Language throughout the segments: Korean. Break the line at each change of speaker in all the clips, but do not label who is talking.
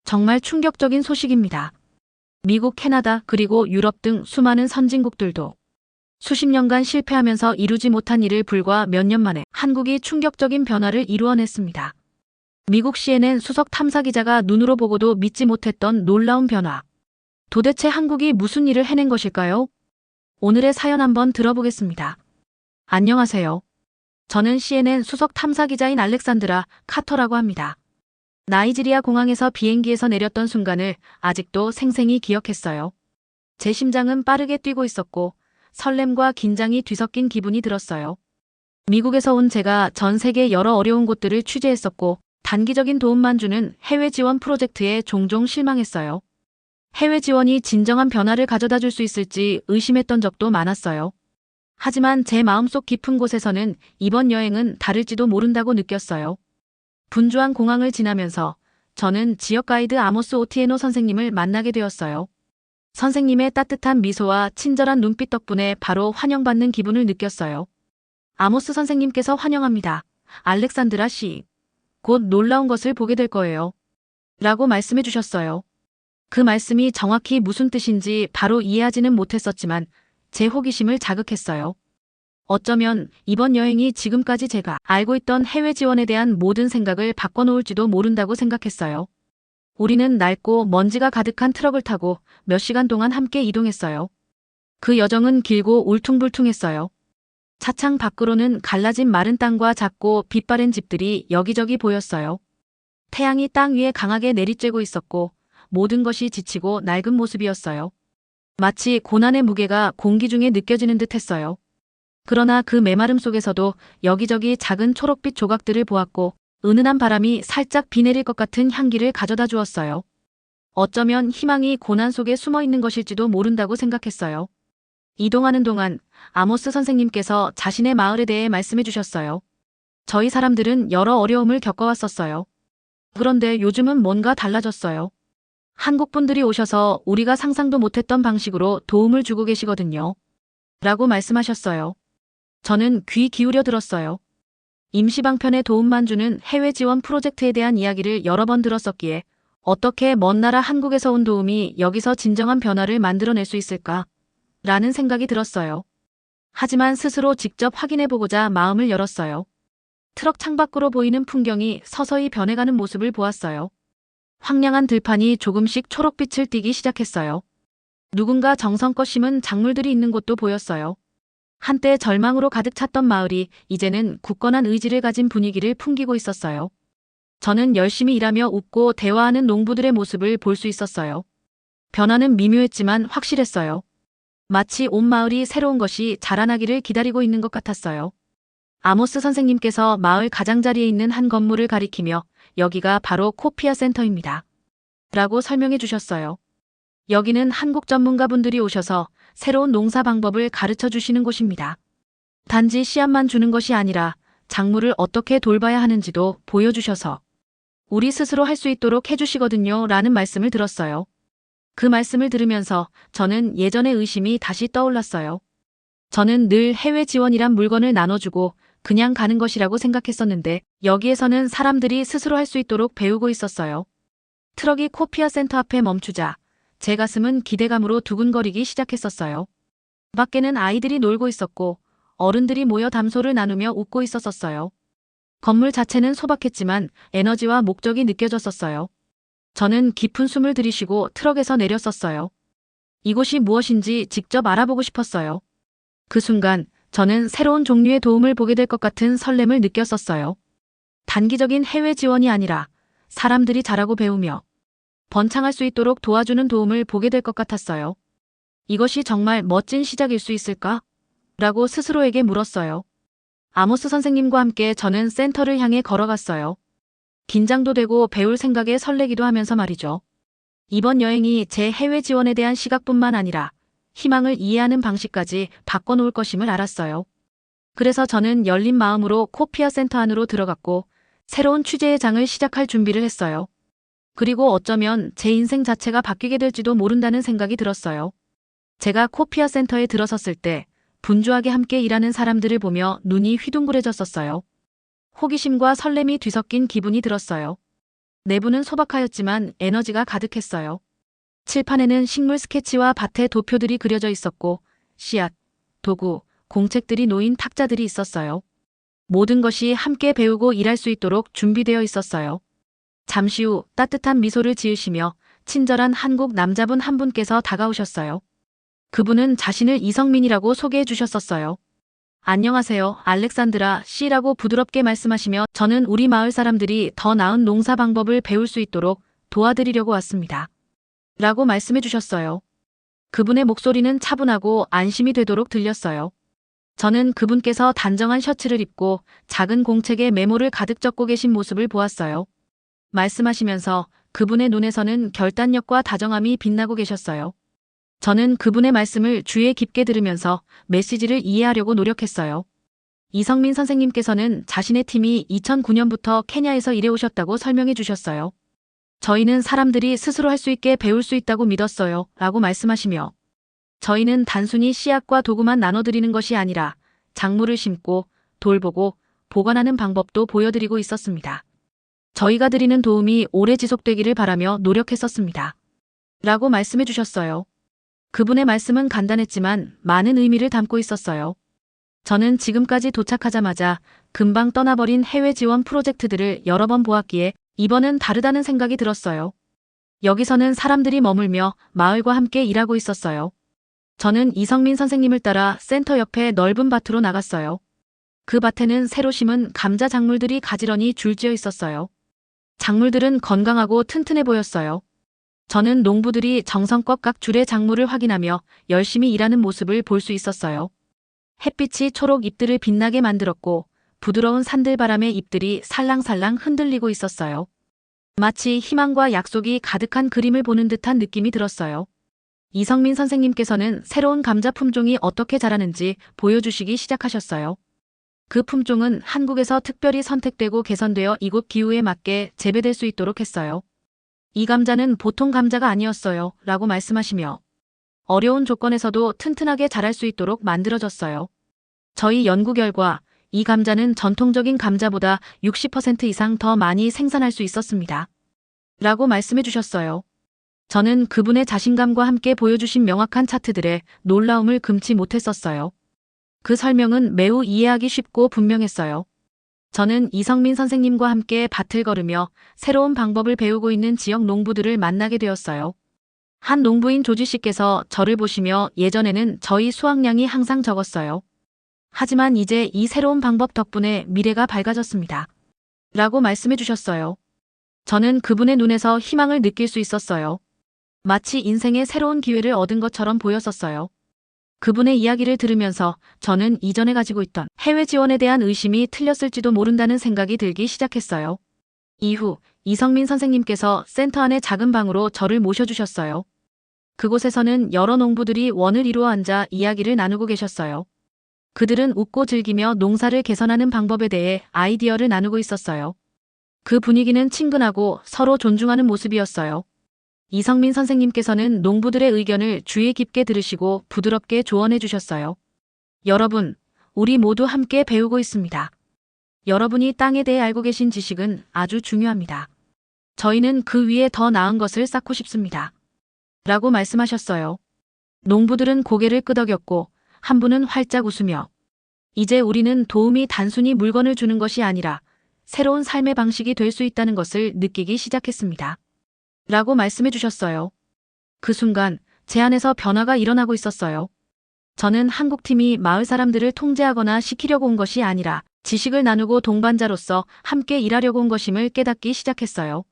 정말 충격적인 소식입니다. 미국, 캐나다, 그리고 유럽 등 수많은 선진국들도 수십 년간 실패하면서 이루지 못한 일을 불과 몇 년 만에 한국이 충격적인 변화를 이루어냈습니다. 미국 CNN 수석 탐사 기자가 눈으로 보고도 믿지 못했던 놀라운 변화. 도대체 한국이 무슨 일을 해낸 것일까요? 오늘의 사연 한번 들어보겠습니다. 안녕하세요. 저는 CNN 수석 탐사 기자인 알렉산드라 카터라고 합니다. 나이지리아 공항에서 비행기에서 내렸던 순간을 아직도 생생히 기억했어요. 제 심장은 빠르게 뛰고 있었고 설렘과 긴장이 뒤섞인 기분이 들었어요. 미국에서 온 제가 전 세계 여러 어려운 곳들을 취재했었고 단기적인 도움만 주는 해외 지원 프로젝트에 종종 실망했어요. 해외 지원이 진정한 변화를 가져다 줄 수 있을지 의심했던 적도 많았어요. 하지만 제 마음속 깊은 곳에서는 이번 여행은 다를지도 모른다고 느꼈어요. 분주한 공항을 지나면서 저는 지역 가이드 아모스 오티에노 선생님을 만나게 되었어요. 선생님의 따뜻한 미소와 친절한 눈빛 덕분에 바로 환영받는 기분을 느꼈어요. 아모스 선생님께서 환영합니다. 알렉산드라 씨. 곧 놀라운 것을 보게 될 거예요. 라고 말씀해 주셨어요. 그 말씀이 정확히 무슨 뜻인지 바로 이해하지는 못했었지만 제 호기심을 자극했어요. 어쩌면 이번 여행이 지금까지 제가 알고 있던 해외 지원에 대한 모든 생각을 바꿔놓을지도 모른다고 생각했어요. 우리는 낡고 먼지가 가득한 트럭을 타고 몇 시간 동안 함께 이동했어요. 그 여정은 길고 울퉁불퉁했어요. 차창 밖으로는 갈라진 마른 땅과 작고 빛바랜 집들이 여기저기 보였어요. 태양이 땅 위에 강하게 내리쬐고 있었고 모든 것이 지치고 낡은 모습이었어요. 마치 고난의 무게가 공기 중에 느껴지는 듯 했어요. 그러나 그 메마름 속에서도 여기저기 작은 초록빛 조각들을 보았고 은은한 바람이 살짝 비 내릴 것 같은 향기를 가져다 주었어요. 어쩌면 희망이 고난 속에 숨어 있는 것일지도 모른다고 생각했어요. 이동하는 동안 아모스 선생님께서 자신의 마을에 대해 말씀해 주셨어요. 저희 사람들은 여러 어려움을 겪어왔었어요. 그런데 요즘은 뭔가 달라졌어요. 한국 분들이 오셔서 우리가 상상도 못했던 방식으로 도움을 주고 계시거든요. 라고 말씀하셨어요. 저는 귀 기울여 들었어요. 임시방편에 도움만 주는 해외 지원 프로젝트에 대한 이야기를 여러 번 들었었기에 어떻게 먼 나라 한국에서 온 도움이 여기서 진정한 변화를 만들어낼 수 있을까? 라는 생각이 들었어요. 하지만 스스로 직접 확인해보고자 마음을 열었어요. 트럭 창밖으로 보이는 풍경이 서서히 변해가는 모습을 보았어요. 황량한 들판이 조금씩 초록빛을 띠기 시작했어요. 누군가 정성껏 심은 작물들이 있는 곳도 보였어요. 한때 절망으로 가득 찼던 마을이 이제는 굳건한 의지를 가진 분위기를 풍기고 있었어요. 저는 열심히 일하며 웃고 대화하는 농부들의 모습을 볼 수 있었어요. 변화는 미묘했지만 확실했어요. 마치 온 마을이 새로운 것이 자라나기를 기다리고 있는 것 같았어요. 아모스 선생님께서 마을 가장자리에 있는 한 건물을 가리키며 여기가 바로 코피아 센터입니다. 라고 설명해 주셨어요. 여기는 한국 전문가분들이 오셔서 새로운 농사 방법을 가르쳐 주시는 곳입니다. 단지 씨앗만 주는 것이 아니라 작물을 어떻게 돌봐야 하는지도 보여주셔서 우리 스스로 할 수 있도록 해주시거든요. 라는 말씀을 들었어요. 그 말씀을 들으면서 저는 예전의 의심이 다시 떠올랐어요. 저는 늘 해외 지원이란 물건을 나눠주고 그냥 가는 것이라고 생각했었는데 여기에서는 사람들이 스스로 할 수 있도록 배우고 있었어요. 트럭이 코피아 센터 앞에 멈추자 제 가슴은 기대감으로 두근거리기 시작했었어요. 밖에는 아이들이 놀고 있었고 어른들이 모여 담소를 나누며 웃고 있었어요. 건물 자체는 소박했지만 에너지와 목적이 느껴졌었어요. 저는 깊은 숨을 들이쉬고 트럭에서 내렸었어요. 이곳이 무엇인지 직접 알아보고 싶었어요. 그 순간 저는 새로운 종류의 도움을 보게 될 것 같은 설렘을 느꼈었어요. 단기적인 해외 지원이 아니라 사람들이 자라고 배우며 번창할 수 있도록 도와주는 도움을 보게 될 것 같았어요. 이것이 정말 멋진 시작일 수 있을까? 라고 스스로에게 물었어요. 아모스 선생님과 함께 저는 센터를 향해 걸어갔어요. 긴장도 되고 배울 생각에 설레기도 하면서 말이죠. 이번 여행이 제 해외 지원에 대한 시각뿐만 아니라 희망을 이해하는 방식까지 바꿔놓을 것임을 알았어요. 그래서 저는 열린 마음으로 코피아 센터 안으로 들어갔고 새로운 취재의 장을 시작할 준비를 했어요. 그리고 어쩌면 제 인생 자체가 바뀌게 될지도 모른다는 생각이 들었어요. 제가 코피아 센터에 들어섰을 때 분주하게 함께 일하는 사람들을 보며 눈이 휘둥그레졌었어요. 호기심과 설렘이 뒤섞인 기분이 들었어요. 내부는 소박하였지만 에너지가 가득했어요. 칠판에는 식물 스케치와 밭의 도표들이 그려져 있었고 씨앗, 도구, 공책들이 놓인 탁자들이 있었어요. 모든 것이 함께 배우고 일할 수 있도록 준비되어 있었어요. 잠시 후 따뜻한 미소를 지으시며 친절한 한국 남자분 한 분께서 다가오셨어요. 그분은 자신을 이성민이라고 소개해 주셨었어요. 안녕하세요, 알렉산드라 씨라고 부드럽게 말씀하시며 저는 우리 마을 사람들이 더 나은 농사 방법을 배울 수 있도록 도와드리려고 왔습니다. 라고 말씀해 주셨어요. 그분의 목소리는 차분하고 안심이 되도록 들렸어요. 저는 그분께서 단정한 셔츠를 입고 작은 공책에 메모를 가득 적고 계신 모습을 보았어요. 말씀하시면서 그분의 눈에서는 결단력과 다정함이 빛나고 계셨어요. 저는 그분의 말씀을 주의 깊게 들으면서 메시지를 이해하려고 노력했어요. 이성민 선생님께서는 자신의 팀이 2009년부터 케냐에서 일해 오셨다고 설명해 주셨어요. 저희는 사람들이 스스로 할 수 있게 배울 수 있다고 믿었어요. 라고 말씀하시며 저희는 단순히 씨앗과 도구만 나눠드리는 것이 아니라 작물을 심고 돌보고 보관하는 방법도 보여드리고 있었습니다. 저희가 드리는 도움이 오래 지속되기를 바라며 노력했었습니다. 라고 말씀해 주셨어요. 그분의 말씀은 간단했지만 많은 의미를 담고 있었어요. 저는 지금까지 도착하자마자 금방 떠나버린 해외 지원 프로젝트들을 여러 번 보았기에 이번은 다르다는 생각이 들었어요. 여기서는 사람들이 머물며 마을과 함께 일하고 있었어요. 저는 이성민 선생님을 따라 센터 옆에 넓은 밭으로 나갔어요. 그 밭에는 새로 심은 감자 작물들이 가지런히 줄지어 있었어요. 작물들은 건강하고 튼튼해 보였어요. 저는 농부들이 정성껏 각 줄의 작물을 확인하며 열심히 일하는 모습을 볼 수 있었어요. 햇빛이 초록 잎들을 빛나게 만들었고 부드러운 산들바람의 잎들이 살랑살랑 흔들리고 있었어요. 마치 희망과 약속이 가득한 그림을 보는 듯한 느낌이 들었어요. 이성민 선생님께서는 새로운 감자 품종이 어떻게 자라는지 보여주시기 시작하셨어요. 그 품종은 한국에서 특별히 선택되고 개선되어 이곳 기후에 맞게 재배될 수 있도록 했어요. 이 감자는 보통 감자가 아니었어요. 라고 말씀하시며 어려운 조건에서도 튼튼하게 자랄 수 있도록 만들어졌어요. 저희 연구 결과 이 감자는 전통적인 감자보다 60% 이상 더 많이 생산할 수 있었습니다. 라고 말씀해 주셨어요. 저는 그분의 자신감과 함께 보여주신 명확한 차트들에 놀라움을 금치 못했었어요. 그 설명은 매우 이해하기 쉽고 분명했어요. 저는 이성민 선생님과 함께 밭을 걸으며 새로운 방법을 배우고 있는 지역 농부들을 만나게 되었어요. 한 농부인 조지 씨께서 저를 보시며 예전에는 저희 수확량이 항상 적었어요. 하지만 이제 이 새로운 방법 덕분에 미래가 밝아졌습니다. 라고 말씀해 주셨어요. 저는 그분의 눈에서 희망을 느낄 수 있었어요. 마치 인생의 새로운 기회를 얻은 것처럼 보였었어요. 그분의 이야기를 들으면서 저는 이전에 가지고 있던 해외 지원에 대한 의심이 틀렸을지도 모른다는 생각이 들기 시작했어요. 이후 이성민 선생님께서 센터 안의 작은 방으로 저를 모셔주셨어요. 그곳에서는 여러 농부들이 원을 이루어 앉아 이야기를 나누고 계셨어요. 그들은 웃고 즐기며 농사를 개선하는 방법에 대해 아이디어를 나누고 있었어요. 그 분위기는 친근하고 서로 존중하는 모습이었어요. 이성민 선생님께서는 농부들의 의견을 주의 깊게 들으시고 부드럽게 조언해 주셨어요. 여러분, 우리 모두 함께 배우고 있습니다. 여러분이 땅에 대해 알고 계신 지식은 아주 중요합니다. 저희는 그 위에 더 나은 것을 쌓고 싶습니다. 라고 말씀하셨어요. 농부들은 고개를 끄덕였고 한 분은 활짝 웃으며 이제 우리는 도움이 단순히 물건을 주는 것이 아니라 새로운 삶의 방식이 될 수 있다는 것을 느끼기 시작했습니다. 라고 말씀해 주셨어요. 그 순간 제 안에서 변화가 일어나고 있었어요. 저는 한국팀이 마을 사람들을 통제하거나 시키려고 온 것이 아니라 지식을 나누고 동반자로서 함께 일하려고 온 것임을 깨닫기 시작했어요.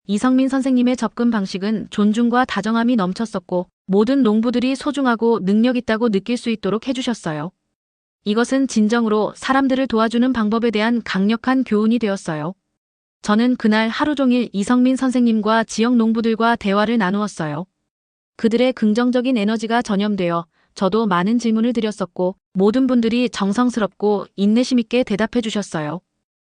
이성민 선생님의 접근 방식은 존중과 다정함이 넘쳤었고 모든 농부들이 소중하고 능력 있다고 느낄 수 있도록 해주셨어요. 이것은 진정으로 사람들을 도와주는 방법에 대한 강력한 교훈이 되었어요. 저는 그날 하루 종일 이성민 선생님과 지역 농부들과 대화를 나누었어요. 그들의 긍정적인 에너지가 전염되어 저도 많은 질문을 드렸었고 모든 분들이 정성스럽고 인내심 있게 대답해 주셨어요.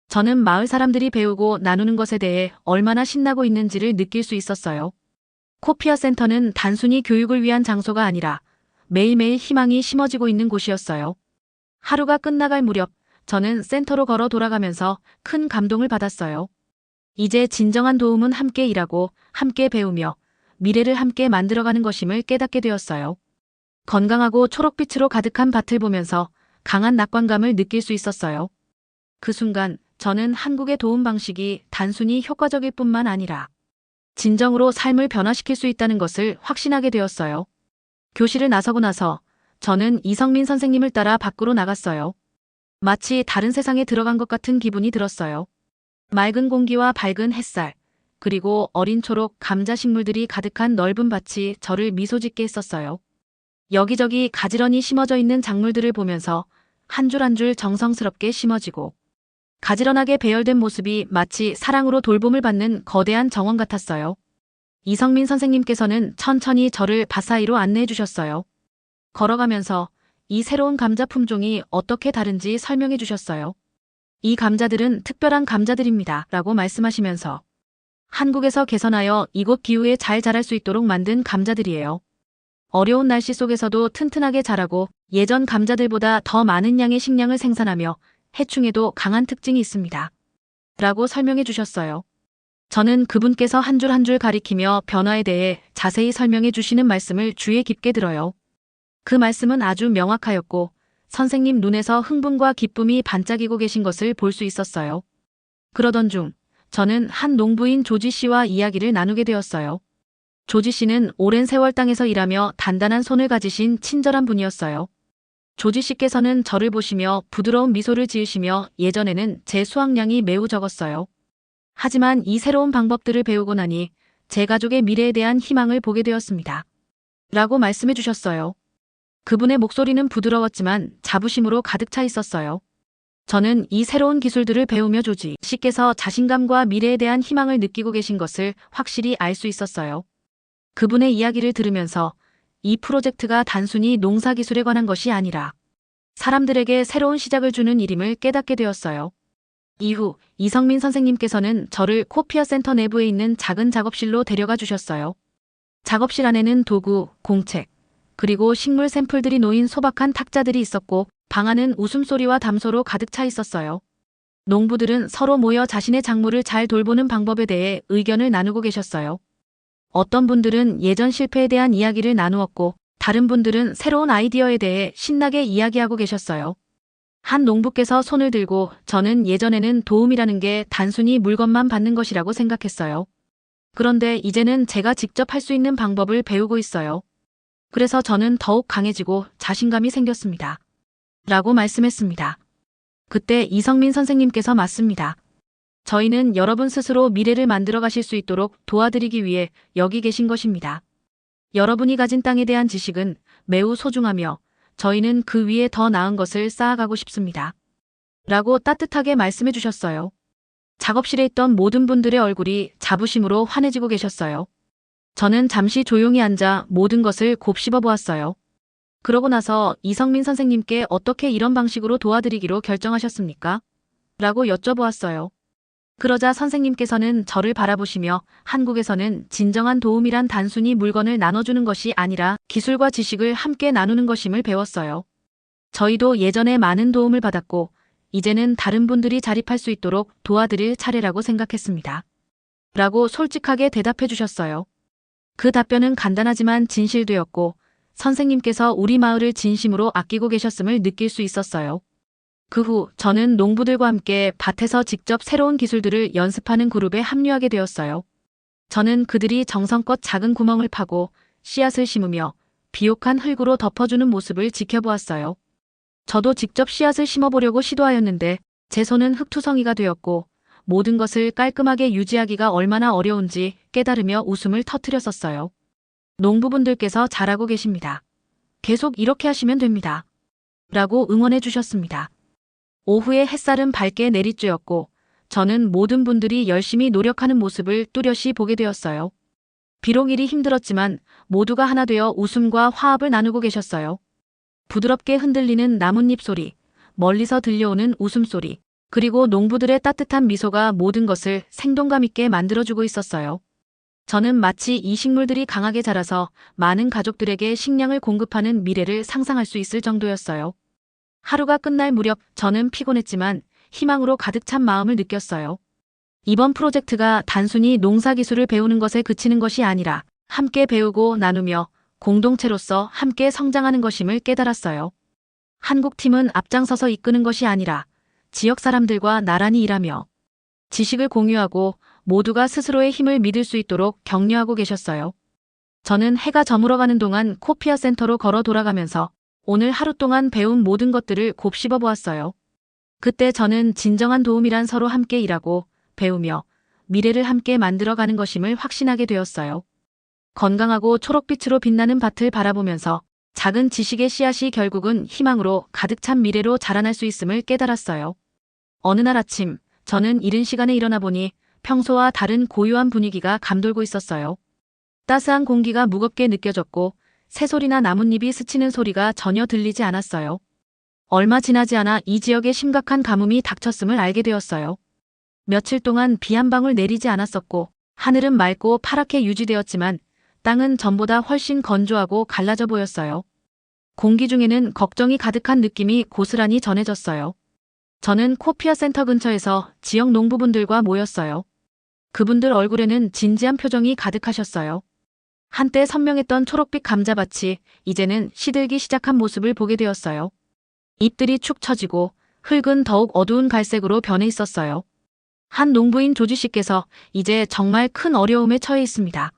저는 마을 사람들이 배우고 나누는 것에 대해 얼마나 신나고 있는지를 느낄 수 있었어요. 코피아 센터는 단순히 교육을 위한 장소가 아니라 매일매일 희망이 심어지고 있는 곳이었어요. 하루가 끝나갈 무렵 저는 센터로 걸어 돌아가면서 큰 감동을 받았어요. 이제 진정한 도움은 함께 일하고 함께 배우며 미래를 함께 만들어가는 것임을 깨닫게 되었어요. 건강하고 초록빛으로 가득한 밭을 보면서 강한 낙관감을 느낄 수 있었어요. 그 순간 저는 한국의 도움 방식이 단순히 효과적일 뿐만 아니라 진정으로 삶을 변화시킬 수 있다는 것을 확신하게 되었어요. 교실을 나서고 나서 저는 이성민 선생님을 따라 밖으로 나갔어요. 마치 다른 세상에 들어간 것 같은 기분이 들었어요. 맑은 공기와 밝은 햇살, 그리고 어린 초록 감자 식물들이 가득한 넓은 밭이 저를 미소 짓게 했었어요. 여기저기 가지런히 심어져 있는 작물들을 보면서 한 줄 한 줄 정성스럽게 심어지고 가지런하게 배열된 모습이 마치 사랑으로 돌봄을 받는 거대한 정원 같았어요. 이성민 선생님께서는 천천히 저를 밭 사이로 안내해 주셨어요. 걸어가면서 이 새로운 감자 품종이 어떻게 다른지 설명해 주셨어요. 이 감자들은 특별한 감자들입니다. 라고 말씀하시면서 한국에서 개선하여 이곳 기후에 잘 자랄 수 있도록 만든 감자들이에요. 어려운 날씨 속에서도 튼튼하게 자라고 예전 감자들보다 더 많은 양의 식량을 생산하며 해충에도 강한 특징이 있습니다. 라고 설명해 주셨어요. 저는 그분께서 한 줄 한 줄 가리키며 변화에 대해 자세히 설명해 주시는 말씀을 주의 깊게 들어요. 그 말씀은 아주 명확하였고 선생님 눈에서 흥분과 기쁨이 반짝이고 계신 것을 볼 수 있었어요. 그러던 중 저는 한 농부인 조지 씨와 이야기를 나누게 되었어요. 조지 씨는 오랜 세월 땅에서 일하며 단단한 손을 가지신 친절한 분이었어요. 조지 씨께서는 저를 보시며 부드러운 미소를 지으시며 예전에는 제 수확량이 매우 적었어요. 하지만 이 새로운 방법들을 배우고 나니 제 가족의 미래에 대한 희망을 보게 되었습니다. 라고 말씀해 주셨어요. 그분의 목소리는 부드러웠지만 자부심으로 가득 차 있었어요. 저는 이 새로운 기술들을 배우며 조지 씨께서 자신감과 미래에 대한 희망을 느끼고 계신 것을 확실히 알 수 있었어요. 그분의 이야기를 들으면서 이 프로젝트가 단순히 농사 기술에 관한 것이 아니라 사람들에게 새로운 시작을 주는 일임을 깨닫게 되었어요. 이후 이성민 선생님께서는 저를 코피아 센터 내부에 있는 작은 작업실로 데려가 주셨어요. 작업실 안에는 도구, 공책, 그리고 식물 샘플들이 놓인 소박한 탁자들이 있었고 방 안은 웃음소리와 담소로 가득 차 있었어요. 농부들은 서로 모여 자신의 작물을 잘 돌보는 방법에 대해 의견을 나누고 계셨어요. 어떤 분들은 예전 실패에 대한 이야기를 나누었고 다른 분들은 새로운 아이디어에 대해 신나게 이야기하고 계셨어요. 한 농부께서 손을 들고 저는 예전에는 도움이라는 게 단순히 물건만 받는 것이라고 생각했어요. 그런데 이제는 제가 직접 할 수 있는 방법을 배우고 있어요. 그래서 저는 더욱 강해지고 자신감이 생겼습니다. 라고 말씀했습니다. 그때 이성민 선생님께서 맞습니다. 저희는 여러분 스스로 미래를 만들어 가실 수 있도록 도와드리기 위해 여기 계신 것입니다. 여러분이 가진 땅에 대한 지식은 매우 소중하며 저희는 그 위에 더 나은 것을 쌓아가고 싶습니다. 라고 따뜻하게 말씀해 주셨어요. 작업실에 있던 모든 분들의 얼굴이 자부심으로 환해지고 계셨어요. 저는 잠시 조용히 앉아 모든 것을 곱씹어 보았어요. 그러고 나서 이성민 선생님께 어떻게 이런 방식으로 도와드리기로 결정하셨습니까? 라고 여쭤보았어요. 그러자 선생님께서는 저를 바라보시며 한국에서는 진정한 도움이란 단순히 물건을 나눠주는 것이 아니라 기술과 지식을 함께 나누는 것임을 배웠어요. 저희도 예전에 많은 도움을 받았고 이제는 다른 분들이 자립할 수 있도록 도와드릴 차례라고 생각했습니다. 라고 솔직하게 대답해 주셨어요. 그 답변은 간단하지만 진실되었고 선생님께서 우리 마을을 진심으로 아끼고 계셨음을 느낄 수 있었어요. 그 후 저는 농부들과 함께 밭에서 직접 새로운 기술들을 연습하는 그룹에 합류하게 되었어요. 저는 그들이 정성껏 작은 구멍을 파고 씨앗을 심으며 비옥한 흙으로 덮어주는 모습을 지켜보았어요. 저도 직접 씨앗을 심어보려고 시도하였는데 제 손은 흙투성이가 되었고 모든 것을 깔끔하게 유지하기가 얼마나 어려운지 깨달으며 웃음을 터뜨렸었어요. 농부분들께서 잘하고 계십니다. 계속 이렇게 하시면 됩니다. 라고 응원해 주셨습니다. 오후에 햇살은 밝게 내리쬐었고 저는 모든 분들이 열심히 노력하는 모습을 뚜렷이 보게 되었어요. 비록 일이 힘들었지만 모두가 하나 되어 웃음과 화합을 나누고 계셨어요. 부드럽게 흔들리는 나뭇잎 소리, 멀리서 들려오는 웃음소리, 그리고 농부들의 따뜻한 미소가 모든 것을 생동감 있게 만들어주고 있었어요. 저는 마치 이 식물들이 강하게 자라서 많은 가족들에게 식량을 공급하는 미래를 상상할 수 있을 정도였어요. 하루가 끝날 무렵 저는 피곤했지만 희망으로 가득 찬 마음을 느꼈어요. 이번 프로젝트가 단순히 농사 기술을 배우는 것에 그치는 것이 아니라 함께 배우고 나누며 공동체로서 함께 성장하는 것임을 깨달았어요. 한국 팀은 앞장서서 이끄는 것이 아니라 지역 사람들과 나란히 일하며 지식을 공유하고 모두가 스스로의 힘을 믿을 수 있도록 격려하고 계셨어요. 저는 해가 저물어가는 동안 코피아 센터로 걸어 돌아가면서 오늘 하루 동안 배운 모든 것들을 곱씹어 보았어요. 그때 저는 진정한 도움이란 서로 함께 일하고 배우며 미래를 함께 만들어가는 것임을 확신하게 되었어요. 건강하고 초록빛으로 빛나는 밭을 바라보면서 작은 지식의 씨앗이 결국은 희망으로 가득 찬 미래로 자라날 수 있음을 깨달았어요. 어느 날 아침, 저는 이른 시간에 일어나 보니 평소와 다른 고요한 분위기가 감돌고 있었어요. 따스한 공기가 무겁게 느껴졌고 새소리나 나뭇잎이 스치는 소리가 전혀 들리지 않았어요. 얼마 지나지 않아 이 지역에 심각한 가뭄이 닥쳤음을 알게 되었어요. 며칠 동안 비 한 방울 내리지 않았었고 하늘은 맑고 파랗게 유지되었지만 땅은 전보다 훨씬 건조하고 갈라져 보였어요. 공기 중에는 걱정이 가득한 느낌이 고스란히 전해졌어요. 저는 코피아 센터 근처에서 지역 농부분들과 모였어요. 그분들 얼굴에는 진지한 표정이 가득하셨어요. 한때 선명했던 초록빛 감자밭이 이제는 시들기 시작한 모습을 보게 되었어요. 잎들이 축 처지고 흙은 더욱 어두운 갈색으로 변해 있었어요. 한 농부인 조지 씨께서 이제 정말 큰 어려움에 처해 있습니다.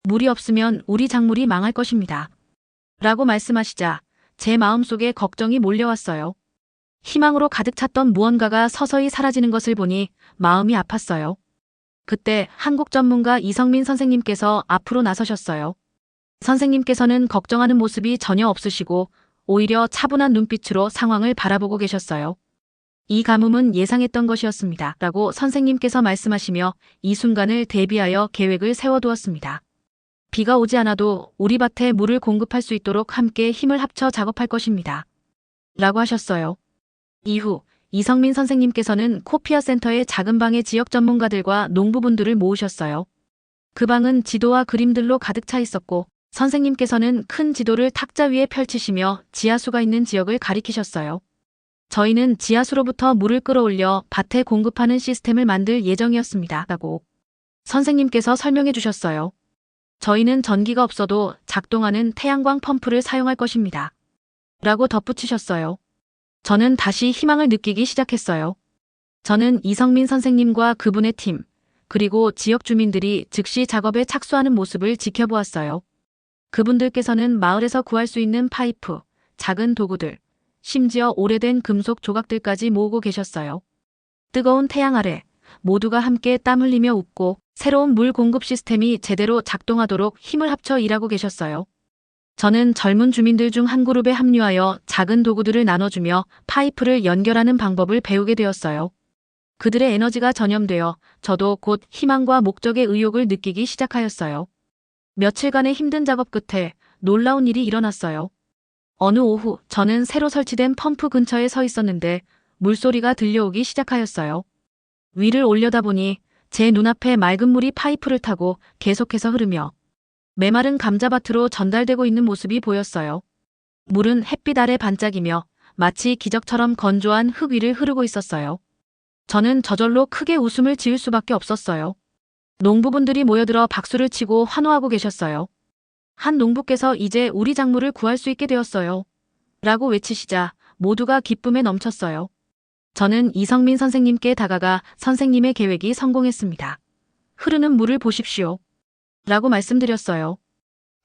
물이 없으면 우리 작물이 망할 것입니다. 라고 말씀하시자 제 마음속에 걱정이 몰려왔어요. 희망으로 가득 찼던 무언가가 서서히 사라지는 것을 보니 마음이 아팠어요. 그때 한국 전문가 이성민 선생님께서 앞으로 나서셨어요. 선생님께서는 걱정하는 모습이 전혀 없으시고 오히려 차분한 눈빛으로 상황을 바라보고 계셨어요. 이 가뭄은 예상했던 것이었습니다. 라고 선생님께서 말씀하시며 이 순간을 대비하여 계획을 세워두었습니다. 비가 오지 않아도 우리 밭에 물을 공급할 수 있도록 함께 힘을 합쳐 작업할 것입니다. 라고 하셨어요. 이후 이성민 선생님께서는 코피아 센터의 작은 방에 지역 전문가들과 농부분들을 모으셨어요. 그 방은 지도와 그림들로 가득 차 있었고 선생님께서는 큰 지도를 탁자 위에 펼치시며 지하수가 있는 지역을 가리키셨어요. 저희는 지하수로부터 물을 끌어올려 밭에 공급하는 시스템을 만들 예정이었습니다. 라고 선생님께서 설명해 주셨어요. 저희는 전기가 없어도 작동하는 태양광 펌프를 사용할 것입니다. 라고 덧붙이셨어요. 저는 다시 희망을 느끼기 시작했어요. 저는 이성민 선생님과 그분의 팀, 그리고 지역 주민들이 즉시 작업에 착수하는 모습을 지켜보았어요. 그분들께서는 마을에서 구할 수 있는 파이프, 작은 도구들, 심지어 오래된 금속 조각들까지 모으고 계셨어요. 뜨거운 태양 아래 모두가 함께 땀 흘리며 웃고 새로운 물 공급 시스템이 제대로 작동하도록 힘을 합쳐 일하고 계셨어요. 저는 젊은 주민들 중 한 그룹에 합류하여 작은 도구들을 나눠주며 파이프를 연결하는 방법을 배우게 되었어요. 그들의 에너지가 전염되어 저도 곧 희망과 목적의 의욕을 느끼기 시작하였어요. 며칠간의 힘든 작업 끝에 놀라운 일이 일어났어요. 어느 오후 저는 새로 설치된 펌프 근처에 서 있었는데 물소리가 들려오기 시작하였어요. 위를 올려다보니 제 눈앞에 맑은 물이 파이프를 타고 계속해서 흐르며 메마른 감자밭으로 전달되고 있는 모습이 보였어요. 물은 햇빛 아래 반짝이며 마치 기적처럼 건조한 흙 위를 흐르고 있었어요. 저는 저절로 크게 웃음을 지을 수밖에 없었어요. 농부분들이 모여들어 박수를 치고 환호하고 계셨어요. 한 농부께서 이제 우리 작물을 구할 수 있게 되었어요. 라고 외치시자 모두가 기쁨에 넘쳤어요. 저는 이성민 선생님께 다가가 선생님의 계획이 성공했습니다. 흐르는 물을 보십시오. 라고 말씀드렸어요.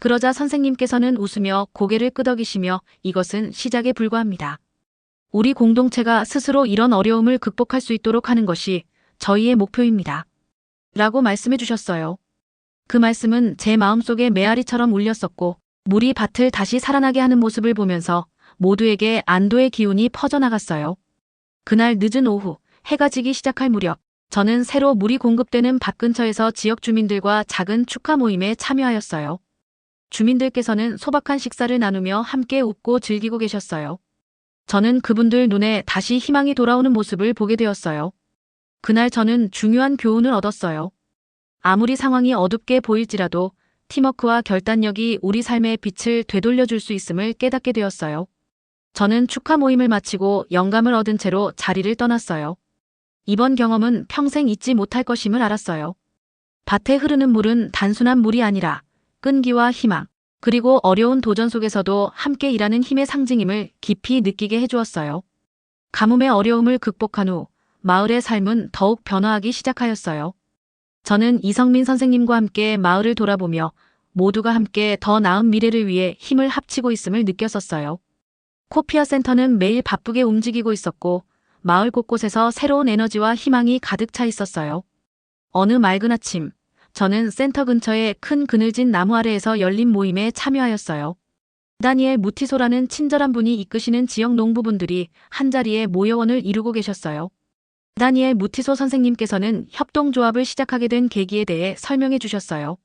그러자 선생님께서는 웃으며 고개를 끄덕이시며 이것은 시작에 불과합니다. 우리 공동체가 스스로 이런 어려움을 극복할 수 있도록 하는 것이 저희의 목표입니다. 라고 말씀해 주셨어요. 그 말씀은 제 마음속에 메아리처럼 울렸었고 물이 밭을 다시 살아나게 하는 모습을 보면서 모두에게 안도의 기운이 퍼져나갔어요. 그날 늦은 오후 해가 지기 시작할 무렵 저는 새로 물이 공급되는 밭 근처에서 지역 주민들과 작은 축하 모임에 참여하였어요. 주민들께서는 소박한 식사를 나누며 함께 웃고 즐기고 계셨어요. 저는 그분들 눈에 다시 희망이 돌아오는 모습을 보게 되었어요. 그날 저는 중요한 교훈을 얻었어요. 아무리 상황이 어둡게 보일지라도 팀워크와 결단력이 우리 삶의 빛을 되돌려줄 수 있음을 깨닫게 되었어요. 저는 축하 모임을 마치고 영감을 얻은 채로 자리를 떠났어요. 이번 경험은 평생 잊지 못할 것임을 알았어요. 밭에 흐르는 물은 단순한 물이 아니라 끈기와 희망, 그리고 어려운 도전 속에서도 함께 일하는 힘의 상징임을 깊이 느끼게 해주었어요. 가뭄의 어려움을 극복한 후 마을의 삶은 더욱 변화하기 시작하였어요. 저는 이성민 선생님과 함께 마을을 돌아보며 모두가 함께 더 나은 미래를 위해 힘을 합치고 있음을 느꼈었어요. 코피아 센터는 매일 바쁘게 움직이고 있었고 마을 곳곳에서 새로운 에너지와 희망이 가득 차 있었어요. 어느 맑은 아침, 저는 센터 근처의 큰 그늘진 나무 아래에서 열린 모임에 참여하였어요. 다니엘 무티소라는 친절한 분이 이끄시는 지역 농부분들이 한자리에 모여원을 이루고 계셨어요. 다니엘 무티소 선생님께서는 협동조합을 시작하게 된 계기에 대해 설명해 주셨어요.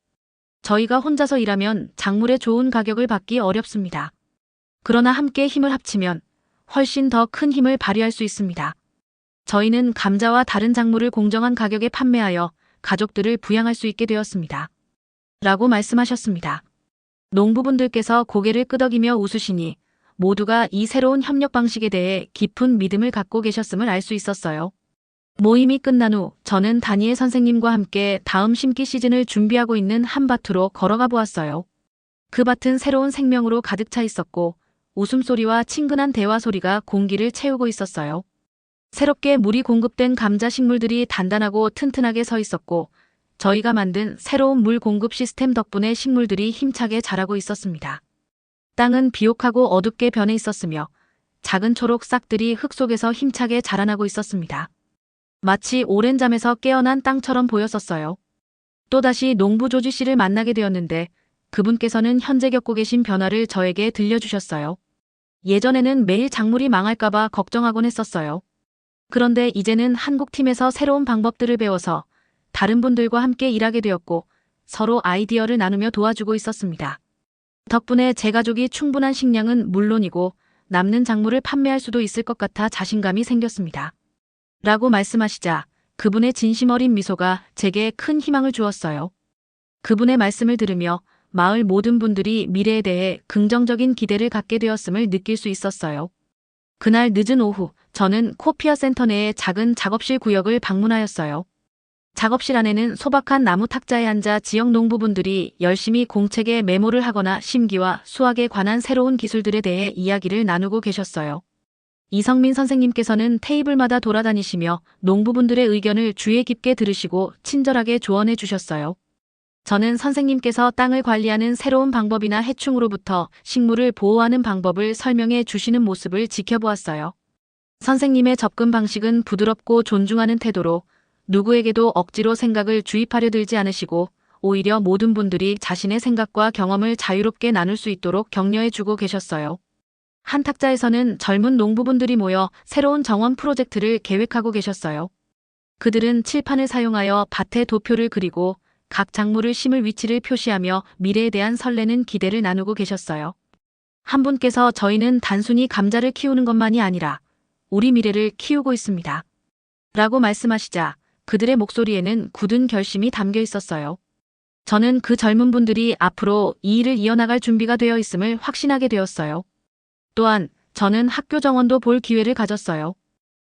저희가 혼자서 일하면 작물의 좋은 가격을 받기 어렵습니다. 그러나 함께 힘을 합치면 훨씬 더 큰 힘을 발휘할 수 있습니다. 저희는 감자와 다른 작물을 공정한 가격에 판매하여 가족들을 부양할 수 있게 되었습니다. 라고 말씀하셨습니다. 농부분들께서 고개를 끄덕이며 웃으시니 모두가 이 새로운 협력 방식에 대해 깊은 믿음을 갖고 계셨음을 알 수 있었어요. 모임이 끝난 후 저는 다니엘 선생님과 함께 다음 심기 시즌을 준비하고 있는 한 밭으로 걸어가 보았어요. 그 밭은 새로운 생명으로 가득 차 있었고 웃음소리와 친근한 대화 소리가 공기를 채우고 있었어요. 새롭게 물이 공급된 감자 식물들이 단단하고 튼튼하게 서 있었고 저희가 만든 새로운 물 공급 시스템 덕분에 식물들이 힘차게 자라고 있었습니다. 땅은 비옥하고 어둡게 변해 있었으며 작은 초록 싹들이 흙 속에서 힘차게 자라나고 있었습니다. 마치 오랜 잠에서 깨어난 땅처럼 보였었어요. 또다시 농부 조지 씨를 만나게 되었는데 그분께서는 현재 겪고 계신 변화를 저에게 들려주셨어요. 예전에는 매일 작물이 망할까봐 걱정하곤 했었어요. 그런데 이제는 한국 팀에서 새로운 방법들을 배워서 다른 분들과 함께 일하게 되었고 서로 아이디어를 나누며 도와주고 있었습니다. 덕분에 제 가족이 충분한 식량은 물론이고 남는 작물을 판매할 수도 있을 것 같아 자신감이 생겼습니다. 라고 말씀하시자 그분의 진심 어린 미소가 제게 큰 희망을 주었어요. 그분의 말씀을 들으며 마을 모든 분들이 미래에 대해 긍정적인 기대를 갖게 되었음을 느낄 수 있었어요. 그날 늦은 오후, 저는 코피아 센터 내의 작은 작업실 구역을 방문하였어요. 작업실 안에는 소박한 나무 탁자에 앉아 지역 농부분들이 열심히 공책에 메모를 하거나 심기와 수학에 관한 새로운 기술들에 대해 이야기를 나누고 계셨어요. 이성민 선생님께서는 테이블마다 돌아다니시며 농부분들의 의견을 주의 깊게 들으시고 친절하게 조언해 주셨어요. 저는 선생님께서 땅을 관리하는 새로운 방법이나 해충으로부터 식물을 보호하는 방법을 설명해 주시는 모습을 지켜보았어요. 선생님의 접근 방식은 부드럽고 존중하는 태도로 누구에게도 억지로 생각을 주입하려 들지 않으시고 오히려 모든 분들이 자신의 생각과 경험을 자유롭게 나눌 수 있도록 격려해 주고 계셨어요. 한 탁자에서는 젊은 농부분들이 모여 새로운 정원 프로젝트를 계획하고 계셨어요. 그들은 칠판을 사용하여 밭에 도표를 그리고 각 작물을 심을 위치를 표시하며 미래에 대한 설레는 기대를 나누고 계셨어요. 한 분께서 저희는 단순히 감자를 키우는 것만이 아니라 우리 미래를 키우고 있습니다. 라고 말씀하시자 그들의 목소리에는 굳은 결심이 담겨 있었어요. 저는 그 젊은 분들이 앞으로 이 일을 이어나갈 준비가 되어 있음을 확신하게 되었어요. 또한 저는 학교 정원도 볼 기회를 가졌어요.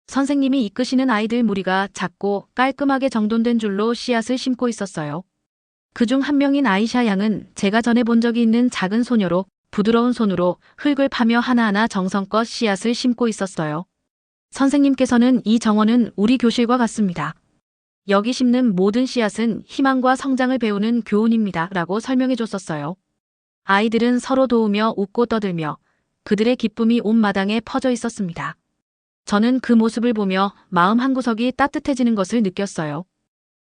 선생님이 이끄시는 아이들 무리가 작고 깔끔하게 정돈된 줄로 씨앗을 심고 있었어요. 그중 한 명인 아이샤 양은 제가 전에 본 적이 있는 작은 소녀로 부드러운 손으로 흙을 파며 하나하나 정성껏 씨앗을 심고 있었어요. 선생님께서는 이 정원은 우리 교실과 같습니다. 여기 심는 모든 씨앗은 희망과 성장을 배우는 교훈입니다. 라고 설명해 줬었어요. 아이들은 서로 도우며 웃고 떠들며 그들의 기쁨이 온 마당에 퍼져 있었습니다. 저는 그 모습을 보며 마음 한구석이 따뜻해지는 것을 느꼈어요.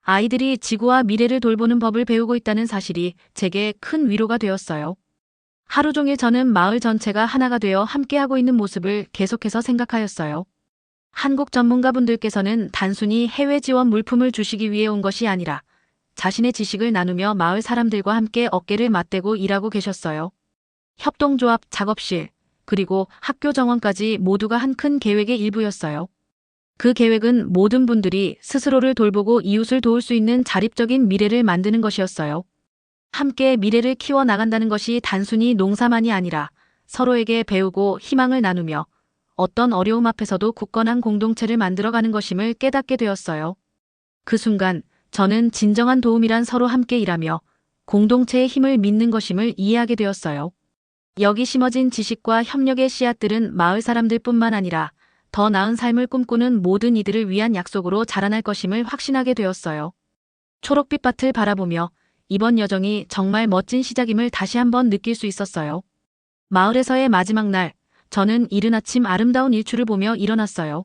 아이들이 지구와 미래를 돌보는 법을 배우고 있다는 사실이 제게 큰 위로가 되었어요. 하루 종일 저는 마을 전체가 하나가 되어 함께하고 있는 모습을 계속해서 생각하였어요. 한국 전문가분들께서는 단순히 해외 지원 물품을 주시기 위해 온 것이 아니라 자신의 지식을 나누며 마을 사람들과 함께 어깨를 맞대고 일하고 계셨어요. 협동조합, 작업실, 그리고 학교 정원까지 모두가 한 큰 계획의 일부였어요. 그 계획은 모든 분들이 스스로를 돌보고 이웃을 도울 수 있는 자립적인 미래를 만드는 것이었어요. 함께 미래를 키워나간다는 것이 단순히 농사만이 아니라 서로에게 배우고 희망을 나누며 어떤 어려움 앞에서도 굳건한 공동체를 만들어가는 것임을 깨닫게 되었어요. 그 순간 저는 진정한 도움이란 서로 함께 일하며 공동체의 힘을 믿는 것임을 이해하게 되었어요. 여기 심어진 지식과 협력의 씨앗들은 마을 사람들뿐만 아니라 더 나은 삶을 꿈꾸는 모든 이들을 위한 약속으로 자라날 것임을 확신하게 되었어요. 초록빛 밭을 바라보며 이번 여정이 정말 멋진 시작임을 다시 한번 느낄 수 있었어요. 마을에서의 마지막 날, 저는 이른 아침 아름다운 일출을 보며 일어났어요.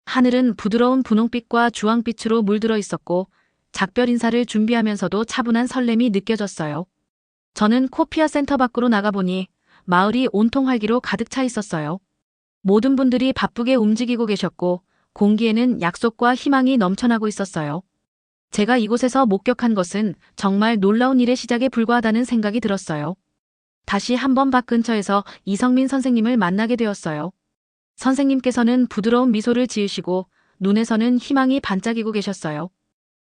하늘은 부드러운 분홍빛과 주황빛으로 물들어 있었고 작별 인사를 준비하면서도 차분한 설렘이 느껴졌어요. 저는 코피아 센터 밖으로 나가보니 마을이 온통 활기로 가득 차 있었어요. 모든 분들이 바쁘게 움직이고 계셨고 공기에는 약속과 희망이 넘쳐나고 있었어요. 제가 이곳에서 목격한 것은 정말 놀라운 일의 시작에 불과하다는 생각이 들었어요. 다시 한번 밭 근처에서 이성민 선생님을 만나게 되었어요. 선생님께서는 부드러운 미소를 지으시고 눈에서는 희망이 반짝이고 계셨어요.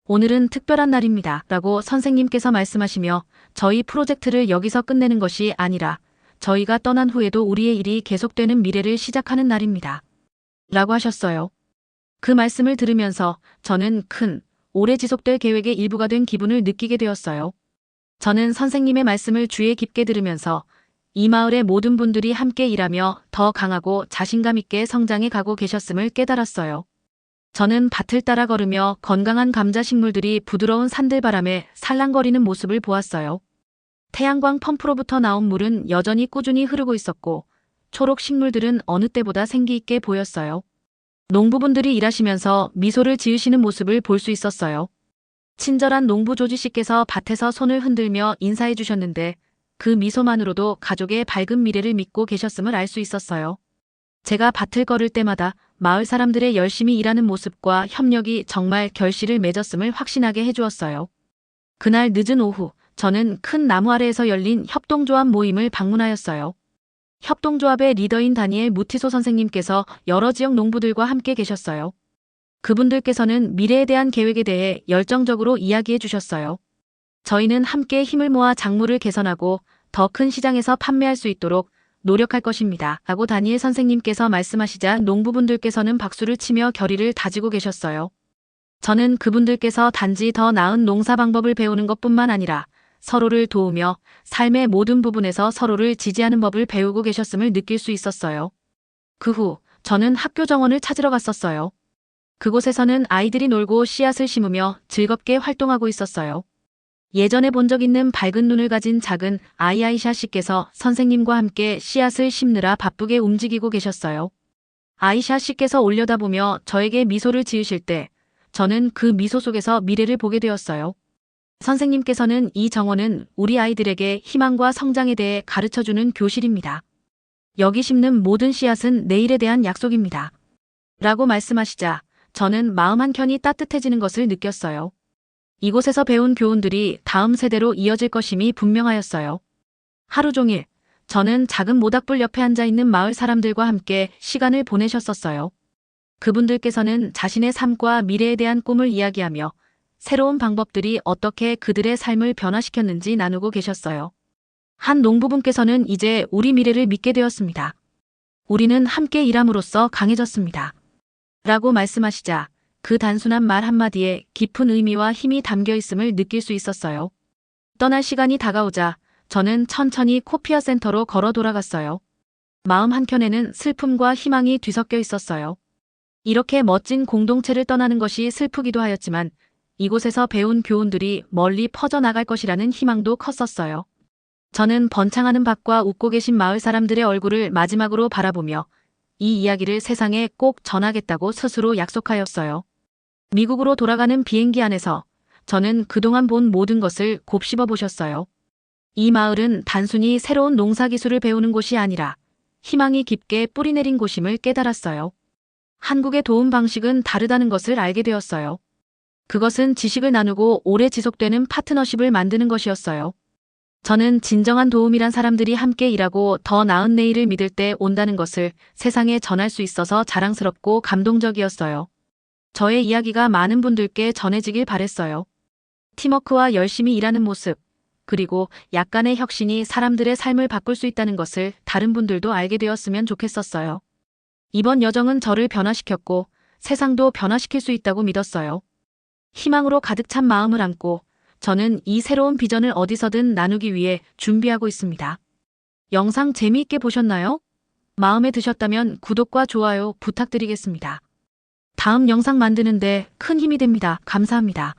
오늘은 특별한 날입니다. 라고 선생님께서 말씀하시며 저희 프로젝트를 여기서 끝내는 것이 아니라 저희가 떠난 후에도 우리의 일이 계속되는 미래를 시작하는 날입니다. 라고 하셨어요. 그 말씀을 들으면서 저는 큰, 오래 지속될 계획의 일부가 된 기분을 느끼게 되었어요. 저는 선생님의 말씀을 주의 깊게 들으면서 이 마을의 모든 분들이 함께 일하며 더 강하고 자신감 있게 성장해 가고 계셨음을 깨달았어요. 저는 밭을 따라 걸으며 건강한 감자 식물들이 부드러운 산들바람에 살랑거리는 모습을 보았어요. 태양광 펌프로부터 나온 물은 여전히 꾸준히 흐르고 있었고 초록 식물들은 어느 때보다 생기 있게 보였어요. 농부분들이 일하시면서 미소를 지으시는 모습을 볼 수 있었어요. 친절한 농부 조지 씨께서 밭에서 손을 흔들며 인사해 주셨는데 그 미소만으로도 가족의 밝은 미래를 믿고 계셨음을 알 수 있었어요. 제가 밭을 걸을 때마다 마을 사람들의 열심히 일하는 모습과 협력이 정말 결실을 맺었음을 확신하게 해주었어요. 그날 늦은 오후, 저는 큰 나무 아래에서 열린 협동조합 모임을 방문하였어요. 협동조합의 리더인 다니엘 무티소 선생님께서 여러 지역 농부들과 함께 계셨어요. 그분들께서는 미래에 대한 계획에 대해 열정적으로 이야기해 주셨어요. 저희는 함께 힘을 모아 작물을 개선하고 더 큰 시장에서 판매할 수 있도록 노력할 것입니다. 라고 다니엘 선생님께서 말씀하시자 농부분들께서는 박수를 치며 결의를 다지고 계셨어요. 저는 그분들께서 단지 더 나은 농사 방법을 배우는 것뿐만 아니라 서로를 도우며 삶의 모든 부분에서 서로를 지지하는 법을 배우고 계셨음을 느낄 수 있었어요. 그 후 저는 학교 정원을 찾으러 갔었어요. 그곳에서는 아이들이 놀고 씨앗을 심으며 즐겁게 활동하고 있었어요. 예전에 본 적 있는 밝은 눈을 가진 작은 아이샤 씨께서 선생님과 함께 씨앗을 심느라 바쁘게 움직이고 계셨어요. 아이샤 씨께서 올려다보며 저에게 미소를 지으실 때 저는 그 미소 속에서 미래를 보게 되었어요. 선생님께서는 이 정원은 우리 아이들에게 희망과 성장에 대해 가르쳐주는 교실입니다. 여기 심는 모든 씨앗은 내일에 대한 약속입니다. 라고 말씀하시자 저는 마음 한켠이 따뜻해지는 것을 느꼈어요. 이곳에서 배운 교훈들이 다음 세대로 이어질 것임이 분명하였어요. 하루 종일 저는 작은 모닥불 옆에 앉아있는 마을 사람들과 함께 시간을 보내셨었어요. 그분들께서는 자신의 삶과 미래에 대한 꿈을 이야기하며 새로운 방법들이 어떻게 그들의 삶을 변화시켰는지 나누고 계셨어요. 한 농부분께서는 이제 우리 미래를 믿게 되었습니다. 우리는 함께 일함으로써 강해졌습니다. 라고 말씀하시자 그 단순한 말 한마디에 깊은 의미와 힘이 담겨 있음을 느낄 수 있었어요. 떠날 시간이 다가오자 저는 천천히 코피아 센터로 걸어 돌아갔어요. 마음 한켠에는 슬픔과 희망이 뒤섞여 있었어요. 이렇게 멋진 공동체를 떠나는 것이 슬프기도 하였지만 이곳에서 배운 교훈들이 멀리 퍼져나갈 것이라는 희망도 컸었어요. 저는 번창하는 밭과 웃고 계신 마을 사람들의 얼굴을 마지막으로 바라보며 이 이야기를 세상에 꼭 전하겠다고 스스로 약속하였어요. 미국으로 돌아가는 비행기 안에서 저는 그동안 본 모든 것을 곱씹어 보셨어요. 이 마을은 단순히 새로운 농사기술을 배우는 곳이 아니라 희망이 깊게 뿌리내린 곳임을 깨달았어요. 한국의 도움 방식은 다르다는 것을 알게 되었어요. 그것은 지식을 나누고 오래 지속되는 파트너십을 만드는 것이었어요. 저는 진정한 도움이란 사람들이 함께 일하고 더 나은 내일을 믿을 때 온다는 것을 세상에 전할 수 있어서 자랑스럽고 감동적이었어요. 저의 이야기가 많은 분들께 전해지길 바랬어요. 팀워크와 열심히 일하는 모습, 그리고 약간의 혁신이 사람들의 삶을 바꿀 수 있다는 것을 다른 분들도 알게 되었으면 좋겠었어요. 이번 여정은 저를 변화시켰고 세상도 변화시킬 수 있다고 믿었어요. 희망으로 가득 찬 마음을 안고 저는 이 새로운 비전을 어디서든 나누기 위해 준비하고 있습니다. 영상 재미있게 보셨나요? 마음에 드셨다면 구독과 좋아요 부탁드리겠습니다. 다음 영상 만드는데 큰 힘이 됩니다. 감사합니다.